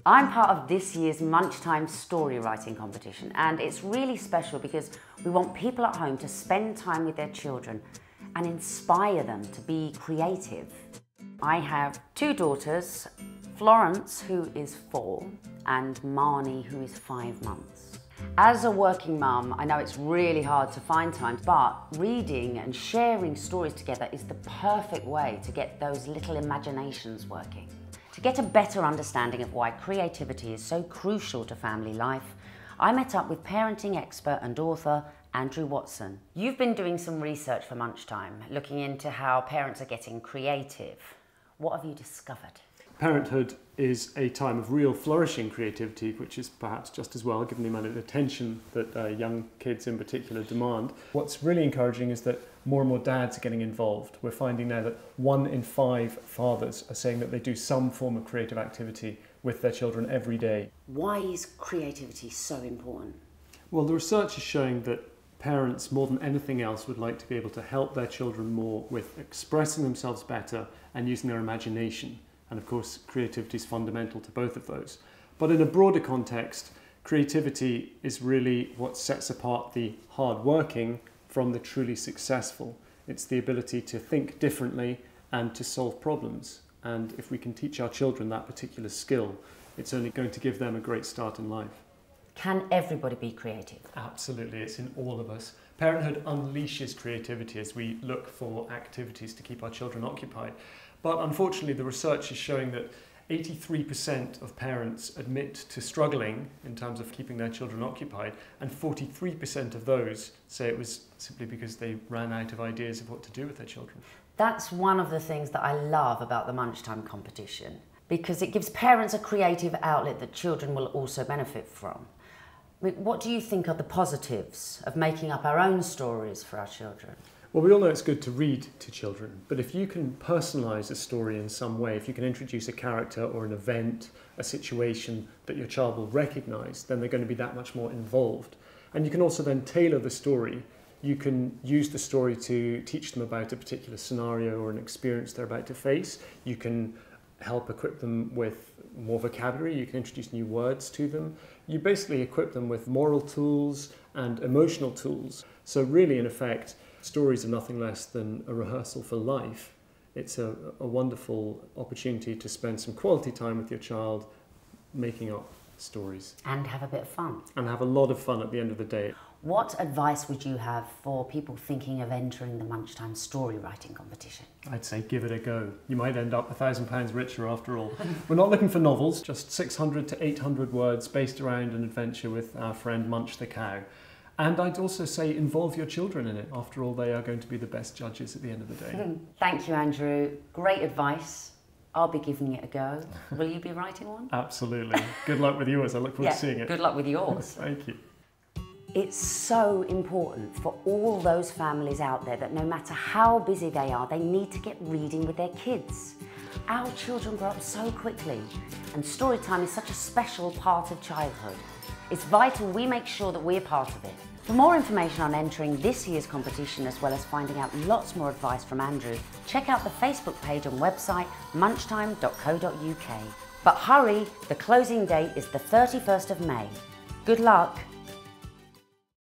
I'm part of this year's Munchtime story writing competition, and it's really special because we want people at home to spend time with their children and inspire them to be creative. I have two daughters, Florence, who is 4, and Marnie, who is 5 months. As a working mum, I know it's really hard to find time, but reading and sharing stories together is the perfect way to get those little imaginations working. To get a better understanding of why creativity is so crucial to family life, I met up with parenting expert and author Andrew Watson. You've been doing some research for Munchtime, looking into how parents are getting creative. What have you discovered? Parenthood is a time of real flourishing creativity, which is perhaps just as well given the amount of attention that young kids in particular demand. What's really encouraging is that more and more dads are getting involved. We're finding now that 1 in 5 fathers are saying that they do some form of creative activity with their children every day. Why is creativity so important? Well, the research is showing that parents, more than anything else, would like to be able to help their children more with expressing themselves better and using their imagination. And of course, creativity is fundamental to both of those. But in a broader context, creativity is really what sets apart the hard-working from the truly successful. It's the ability to think differently and to solve problems. And if we can teach our children that particular skill, it's only going to give them a great start in life. Can everybody be creative? Absolutely, it's in all of us. Parenthood unleashes creativity as we look for activities to keep our children occupied. But unfortunately, the research is showing that 83% of parents admit to struggling in terms of keeping their children occupied, and 43% of those say it was simply because they ran out of ideas of what to do with their children. That's one of the things that I love about the Munchtime competition, because it gives parents a creative outlet that children will also benefit from. I mean, what do you think are the positives of making up our own stories for our children? Well, we all know it's good to read to children, but if you can personalise a story in some way, if you can introduce a character or an event, a situation that your child will recognise, then they're going to be that much more involved. And you can also then tailor the story. You can use the story to teach them about a particular scenario or an experience they're about to face. You can help equip them with more vocabulary. You can introduce new words to them. You basically equip them with moral tools and emotional tools. So really, in effect, stories are nothing less than a rehearsal for life. It's a wonderful opportunity to spend some quality time with your child making up stories. And have a bit of fun. And have a lot of fun at the end of the day. What advice would you have for people thinking of entering the Munchtime story writing competition? I'd say give it a go. You might end up £1,000 richer after all. We're not looking for novels, just 600 to 800 words based around an adventure with our friend Munch the cow. And I'd also say involve your children in it. After all, they are going to be the best judges at the end of the day. Thank you, Andrew. Great advice. I'll be giving it a go. Will you be writing one? Absolutely. Good luck with yours. I look forward to seeing it. Good luck with yours. Thank you. It's so important for all those families out there that no matter how busy they are, they need to get reading with their kids. Our children grow up so quickly, and story time is such a special part of childhood. It's vital we make sure that we're part of it. For more information on entering this year's competition, as well as finding out lots more advice from Andrew, check out the Facebook page and website munchtime.co.uk. But hurry, the closing date is the 31st of May. Good luck.